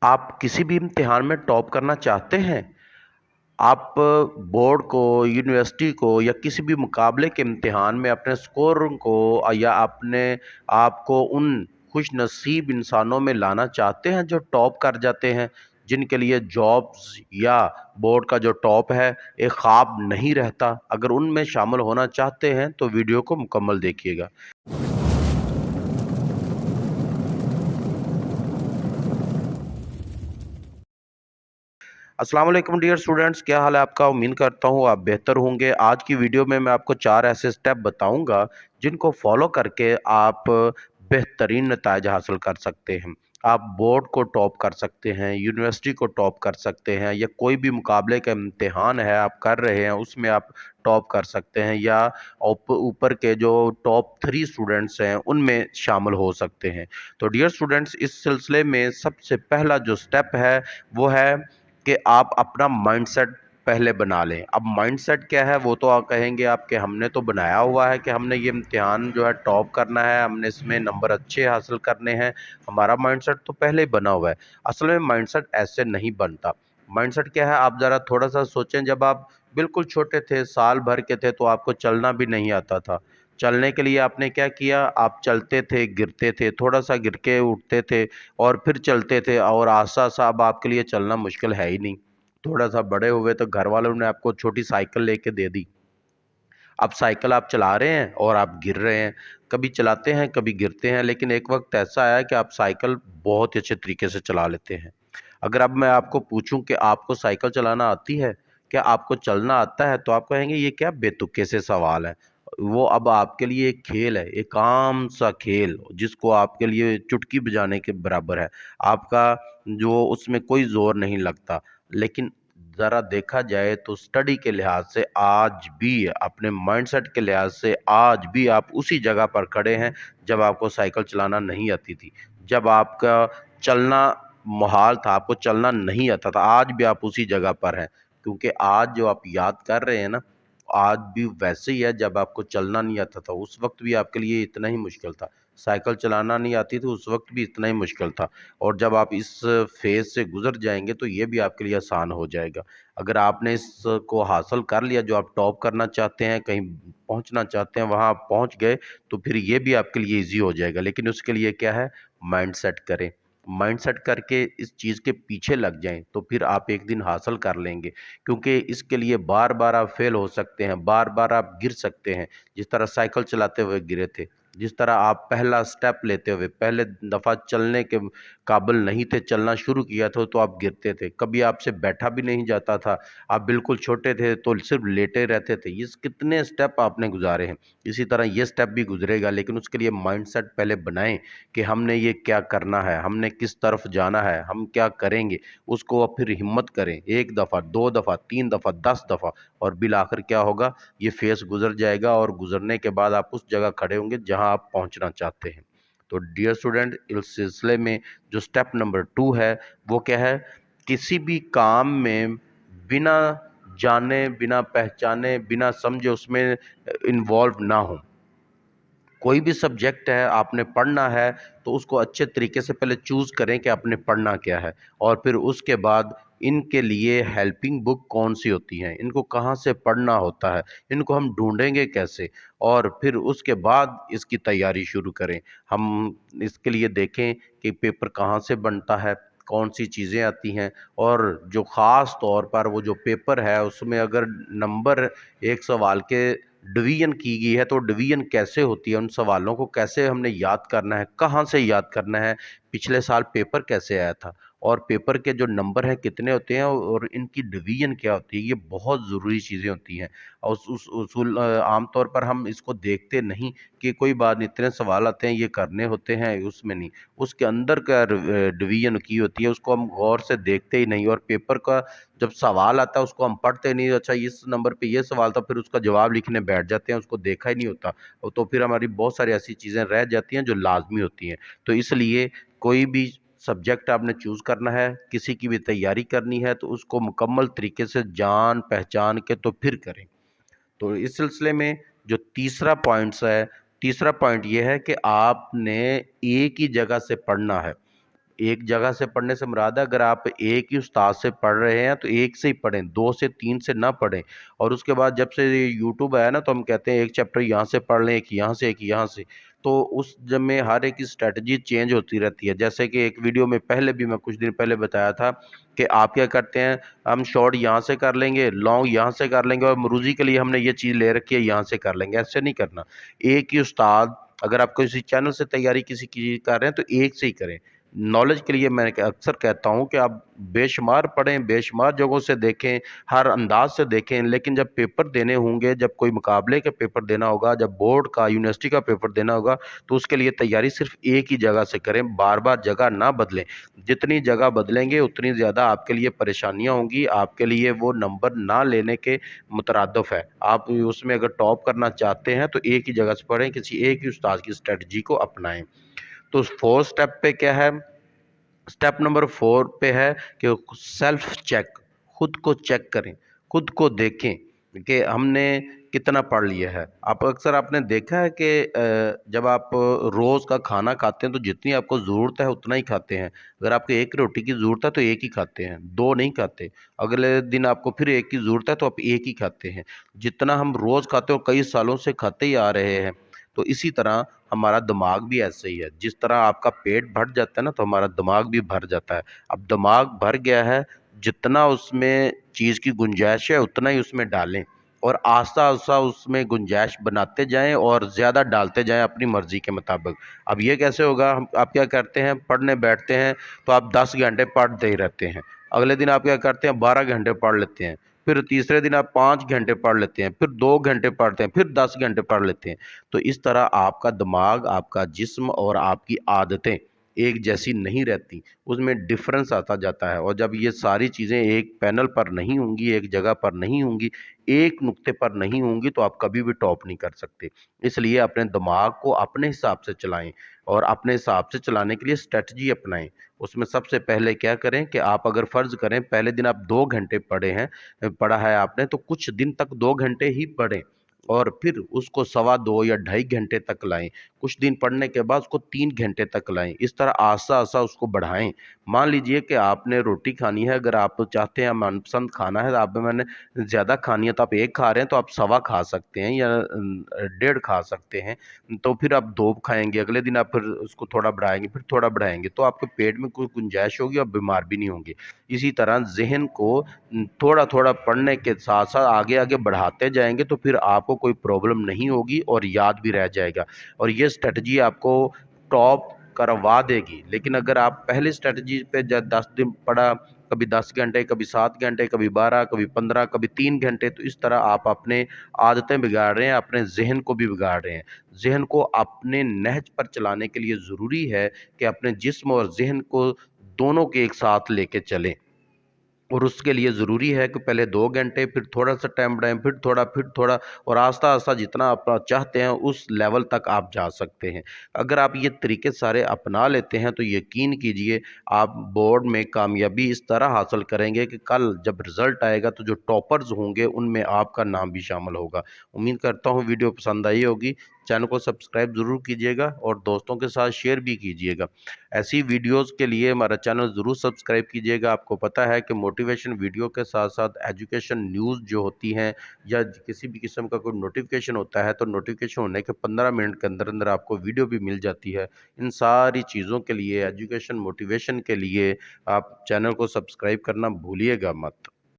आप किसी भी इम्तिहान में टॉप करना चाहते हैं? आप बोर्ड को, यूनिवर्सिटी को या किसी भी मुकाबले के इम्तिहान में अपने स्कोर को या अपने आप को उन खुश नसीब इंसानों में लाना चाहते हैं जो टॉप कर जाते हैं, जिनके लिए जॉब्स या बोर्ड का जो टॉप है एक ख्वाब नहीं रहता। अगर उनमें शामिल होना चाहते हैं तो वीडियो को मुकम्मल देखिएगा। अस्सलाम वालेकुम डियर स्टूडेंट्स, क्या हाल है आपका? उम्मीद करता हूँ आप बेहतर होंगे। आज की वीडियो में मैं आपको 4 ऐसे स्टेप बताऊंगा जिनको फॉलो करके आप बेहतरीन नताइज हासिल कर सकते हैं। आप बोर्ड को टॉप कर सकते हैं, यूनिवर्सिटी को टॉप कर सकते हैं, या कोई भी मुकाबले का इम्तिहान है आप कर रहे हैं उसमें आप टॉप कर सकते हैं, या ऊपर के जो टॉप 3 स्टूडेंट्स हैं उनमें शामिल हो सकते हैं। तो डियर स्टूडेंट्स, इस सिलसिले में सबसे पहला जो स्टेप है वो है कि आप अपना माइंडसेट पहले बना लें। अब माइंडसेट क्या है वो तो आप कहेंगे आपके हमने तो बनाया हुआ है कि हमने ये इम्तिहान जो है टॉप करना है, हमने इसमें नंबर अच्छे हासिल करने हैं, हमारा माइंडसेट तो पहले ही बना हुआ है। असल में माइंडसेट ऐसे नहीं बनता। माइंडसेट क्या है, आप ज़रा थोड़ा सा सोचें। जब आप बिल्कुल छोटे थे, साल भर के थे, तो आपको चलना भी नहीं आता था। चलने के लिए आपने क्या किया? आप चलते थे, गिरते थे, थोड़ा सा गिर के उठते थे और फिर चलते थे, और आस्ता आस्ता अब आपके लिए चलना मुश्किल है ही नहीं। थोड़ा सा बड़े हुए तो घर वालों ने आपको छोटी साइकिल लेके दे दी। अब साइकिल आप चला रहे हैं और आप गिर रहे हैं। कभी चलाते हैं, कभी गिरते हैं, लेकिन एक वक्त ऐसा आया कि आप साइकिल बहुत ही अच्छे तरीके से चला लेते हैं। अगर अब मैं आपको पूछूं कि आपको साइकिल चलाना आती है, क्या आपको चलना आता है, तो आप कहेंगे ये क्या बेतुके से सवाल है। वो अब आपके लिए एक खेल है, एक आम सा खेल जिसको आपके लिए चुटकी बजाने के बराबर है। आपका जो उसमें कोई जोर नहीं लगता। लेकिन ज़रा देखा जाए तो स्टडी के लिहाज से आज भी, अपने माइंडसेट के लिहाज से आज भी आप उसी जगह पर खड़े हैं जब आपको साइकिल चलाना नहीं आती थी। जब आपका चलना मुहाल था, आपको चलना नहीं आता था, आज भी आप उसी जगह पर हैं। क्योंकि आज जो आप याद कर रहे हैं ना, आज भी वैसे ही है जब आपको चलना नहीं आता था, उस वक्त भी आपके लिए इतना ही मुश्किल था। साइकिल चलाना नहीं आती थी, उस वक्त भी इतना ही मुश्किल था। और जब आप इस फेज से गुजर जाएंगे तो ये भी आपके लिए आसान हो जाएगा। अगर आपने इसको हासिल कर लिया, जो आप टॉप करना चाहते हैं, कहीं पहुंचना चाहते हैं, वहां आप पहुंच गए, तो फिर ये भी आपके लिए इजी हो जाएगा। लेकिन उसके लिए क्या है? माइंड सेट करें। माइंड सेट करके इस चीज़ के पीछे लग जाएं तो फिर आप एक दिन हासिल कर लेंगे। क्योंकि इसके लिए बार बार आप फेल हो सकते हैं, बार बार आप गिर सकते हैं। जिस तरह साइकिल चलाते हुए गिरे थे, जिस तरह आप पहला स्टेप लेते हुए पहले दफ़ा चलने के काबिल नहीं थे, चलना शुरू किया था तो आप गिरते थे, कभी आपसे बैठा भी नहीं जाता था, आप बिल्कुल छोटे थे तो सिर्फ लेटे रहते थे। ये कितने स्टेप आपने गुजारे हैं। इसी तरह ये स्टेप भी गुजरेगा, लेकिन उसके लिए माइंडसेट पहले बनाएं कि हमने ये क्या करना है, हमने किस तरफ जाना है, हम क्या करेंगे। उसको अब फिर हिम्मत करें, एक दफ़ा, दो दफ़ा, तीन दफ़ा, 10 दफ़ा, और बिल आखिर क्या होगा? ये फेस गुजर जाएगा और गुजरने के बाद आप उस जगह खड़े होंगे जहां आप पहुंचना चाहते हैं। तो डियर स्टूडेंट, इस सिलसिले में जो स्टेप नंबर 2 है वो क्या है? किसी भी काम में बिना जाने, बिना पहचाने, बिना समझे उसमें इन्वॉल्व ना हो। कोई भी सब्जेक्ट है, आपने पढ़ना है, तो उसको अच्छे तरीके से पहले चूज़ करें कि आपने पढ़ना क्या है, और फिर उसके बाद इनके लिए हेल्पिंग बुक कौन सी होती हैं, इनको कहाँ से पढ़ना होता है, इनको हम ढूंढेंगे कैसे, और फिर उसके बाद इसकी तैयारी शुरू करें। हम इसके लिए देखें कि पेपर कहाँ से बनता है, कौन सी चीज़ें आती हैं, और जो ख़ास तौर पर वो जो पेपर है उसमें अगर नंबर एक सवाल के डिवीजन की गई है तो डिवीजन कैसे होती है, उन सवालों को कैसे हमने याद करना है, कहाँ से याद करना है, पिछले साल पेपर कैसे आया था, और पेपर के जो नंबर हैं कितने होते हैं, और इनकी डिवीजन क्या होती है, ये बहुत ज़रूरी चीज़ें होती हैं। और उस उसूल आमतौर पर हम इसको देखते नहीं कि कोई बात नहीं, इतने सवाल आते हैं ये करने होते हैं, उसमें नहीं, उसके अंदर का डिवीजन की होती है, उसको हम गौर से देखते ही नहीं। और पेपर का जब सवाल आता है उसको हम पढ़ते नहीं, अच्छा इस नंबर पे ये सवाल था, फिर उसका जवाब लिखने बैठ जाते हैं, उसको देखा ही नहीं होता। तो फिर हमारी बहुत सारी ऐसी चीज़ें रह जाती हैं जो लाजमी होती हैं। तो इसलिए कोई भी सब्जेक्ट आपने चूज़ करना है, किसी की भी तैयारी करनी है, तो उसको मुकम्मल तरीके से जान पहचान के तो फिर करें। तो इस सिलसिले में जो तीसरा पॉइंट ये है कि आपने एक ही जगह से पढ़ना है। एक जगह से पढ़ने से मुराद है, अगर आप एक ही उस्ताद से पढ़ रहे हैं तो एक से ही पढ़ें, 2 से 3 से ना पढ़ें। और उसके बाद जब से यूट्यूब आया ना, तो हम कहते हैं एक चैप्टर यहाँ से पढ़ लें, एक यहाँ से, एक यहाँ से। तो उस जब में हर एक की स्ट्रेटजी चेंज होती रहती है। जैसे कि एक वीडियो में पहले भी मैं कुछ दिन पहले बताया था कि आप क्या करते हैं, हम शॉर्ट यहाँ से कर लेंगे, लॉन्ग यहाँ से कर लेंगे, और मरूजी के लिए हमने ये चीज़ ले रखी है यहाँ से कर लेंगे। ऐसे नहीं करना। एक ही उस्ताद, अगर आप किसी चैनल से तैयारी किसी की कर रहे हैं तो एक से ही करें। नॉलेज के लिए मैं अक्सर कहता हूं कि आप बेशुमार पढ़ें, बेशुमार जगहों से देखें, हर अंदाज से देखें, लेकिन जब पेपर देने होंगे, जब कोई मुकाबले का पेपर देना होगा, जब बोर्ड का, यूनिवर्सिटी का पेपर देना होगा, तो उसके लिए तैयारी सिर्फ एक ही जगह से करें, बार बार जगह ना बदलें। जितनी जगह बदलेंगे उतनी ज़्यादा आपके लिए परेशानियां होंगी, आपके लिए वो नंबर ना लेने के मुतरादफ है। आप उसमें अगर टॉप करना चाहते हैं तो एक ही जगह से पढ़ें, किसी एक ही उस्ताद की स्ट्रेटजी को अपनाएं। तो फोर्थ स्टेप पे क्या है, स्टेप नंबर 4 पे है कि सेल्फ चेक, खुद को चेक करें, खुद को देखें कि हमने कितना पढ़ लिया है। आप अक्सर आपने देखा है कि जब आप रोज़ का खाना खाते हैं तो जितनी आपको ज़रूरत है उतना ही खाते हैं। अगर आपको एक रोटी की ज़रूरत है तो एक ही खाते हैं, दो नहीं खाते। अगले दिन आपको फिर एक की ज़रूरत है तो आप एक ही खाते हैं। जितना हम रोज़ खाते हैं और कई सालों से खाते ही आ रहे हैं, तो इसी तरह हमारा दिमाग भी ऐसे ही है। जिस तरह आपका पेट भर जाता है ना, तो हमारा दिमाग भी भर जाता है। अब दिमाग भर गया है, जितना उसमें चीज़ की गुंजाइश है उतना ही उसमें डालें, और आस्ता आस्ता उसमें गुंजाइश बनाते जाएं और ज़्यादा डालते जाएं अपनी मर्ज़ी के मुताबिक। अब ये कैसे होगा, हम आप क्या करते हैं, पढ़ने बैठते हैं तो आप 10 घंटे पढ़ते ही रहते हैं। अगले दिन आप क्या करते हैं, 12 घंटे पढ़ लेते हैं। फिर तीसरे दिन आप 5 घंटे पढ़ लेते हैं, फिर 2 घंटे पढ़ते हैं, फिर 10 घंटे पढ़ लेते हैं। तो इस तरह आपका दिमाग, आपका जिस्म और आपकी आदतें एक जैसी नहीं रहती, उसमें डिफरेंस आता जाता है। और जब ये सारी चीज़ें एक पैनल पर नहीं होंगी, एक जगह पर नहीं होंगी, एक नुक्ते पर नहीं होंगी, तो आप कभी भी टॉप नहीं कर सकते। इसलिए अपने दिमाग को अपने हिसाब से चलाएं, और अपने हिसाब से चलाने के लिए स्ट्रेटजी अपनाएं। उसमें सबसे पहले क्या करें कि आप अगर फ़र्ज़ करें पहले दिन आप 2 घंटे पढ़ा है आपने, तो कुछ दिन तक 2 घंटे ही पढ़ें, और फिर उसको सवा 2 या ढाई घंटे तक लाएं। कुछ दिन पढ़ने के बाद उसको 3 घंटे तक लाएं। इस तरह आस्ता आस्ता उसको बढ़ाएं। मान लीजिए कि आपने रोटी खानी है, अगर आप चाहते हैं मनपसंद खाना है, आप मैंने ज़्यादा खानी है, तो आप एक खा रहे हैं तो आप सवा खा सकते हैं, या डेढ़ खा सकते हैं। तो फिर आप 2 खाएंगे, अगले दिन आप फिर उसको थोड़ा बढ़ाएंगे, फिर थोड़ा बढ़ाएंगे, तो आपके पेट में कोई गुंजाइश होगी और बीमार भी नहीं होंगे। इसी तरह जहन को थोड़ा थोड़ा पढ़ने के साथ साथ आगे आगे बढ़ाते जाएंगे, तो फिर आपको कोई प्रॉब्लम नहीं होगी और याद भी रह जाएगा, और ये स्ट्रेटजी आपको टॉप करवा देगी। लेकिन अगर आप पहले स्ट्रेटजी पे 10 दिन पढ़ा, कभी 10 घंटे, कभी 7 घंटे, कभी 12, कभी 15, कभी 3 घंटे, तो इस तरह आप अपने आदतें बिगाड़ रहे हैं, अपने जहन को भी बिगाड़ रहे हैं। जहन को अपने नहज पर चलाने के लिए ज़रूरी है कि अपने जिस्म और जहन को दोनों के एक साथ लेके चलें। और उसके लिए ज़रूरी है कि पहले 2 घंटे, फिर थोड़ा-सा टाइम बढ़ाएँ, फिर थोड़ा, और आस्ता-आस्ता जितना आप चाहते हैं उस लेवल तक आप जा सकते हैं। अगर आप ये तरीके सारे अपना लेते हैं तो यकीन कीजिए आप बोर्ड में कामयाबी इस तरह हासिल करेंगे कि कल जब रिज़ल्ट आएगा तो जो टॉपर्स होंगे उनमें आपका नाम भी शामिल होगा। उम्मीद करता हूँ वीडियो पसंद आई होगी। चैनल को सब्सक्राइब ज़रूर कीजिएगा और दोस्तों के साथ शेयर भी कीजिएगा। ऐसी वीडियोस के लिए हमारा चैनल ज़रूर सब्सक्राइब कीजिएगा। आपको पता है कि मोटिवेशन वीडियो के साथ साथ एजुकेशन न्यूज़ जो होती हैं, या किसी भी किस्म का कोई नोटिफिकेशन होता है, तो नोटिफिकेशन होने के 15 मिनट के अंदर अंदर आपको वीडियो भी मिल जाती है। इन सारी चीज़ों के लिए, एजुकेशन मोटिवेशन के लिए, आप चैनल को सब्सक्राइब करना भूलिएगा मत।